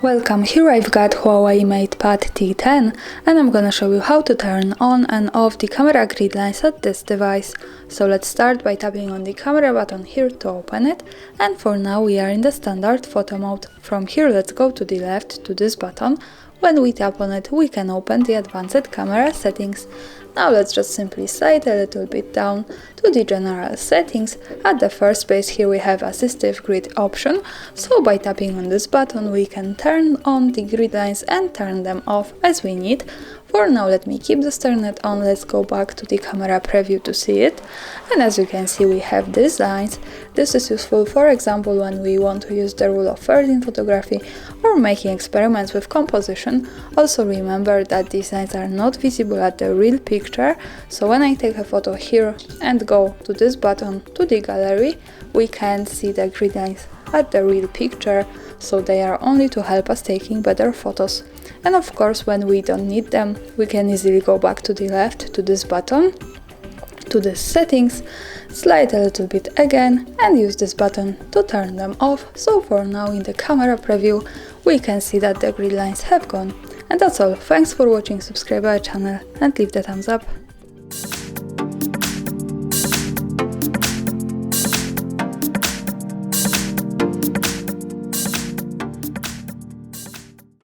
Welcome, here I've got HUAWEI MatePad T10 and I'm gonna show you how to turn on and off the camera grid lines at this device. So let's start by tapping on the camera button here to open it, and for now we are in the standard photo mode. From here let's go to the left to this button. When we tap on it we can open the advanced camera settings. Now let's just simply slide a little bit down to the general settings. At the first page here we have assistive grid option, so by tapping on this button we can turn on the grid lines and turn them off as we need. For now let me keep this turned on. Let's go back to the camera preview to see it, and as you can see we have these lines. This is useful for example when we want to use the rule of thirds in photography or making experiments with composition. Also remember that these lines are not visible at the real picture, so when I take a photo here and go to this button to the gallery, we can see the grid lines at the real picture, so they are only to help us taking better photos. And of course when we don't need them we can easily go back to the left to this button, to the settings, slide a little bit again and use this button to turn them off. So for now in the camera preview we can see that the grid lines have gone. And that's all. Thanks for watching, subscribe our channel and leave the thumbs up.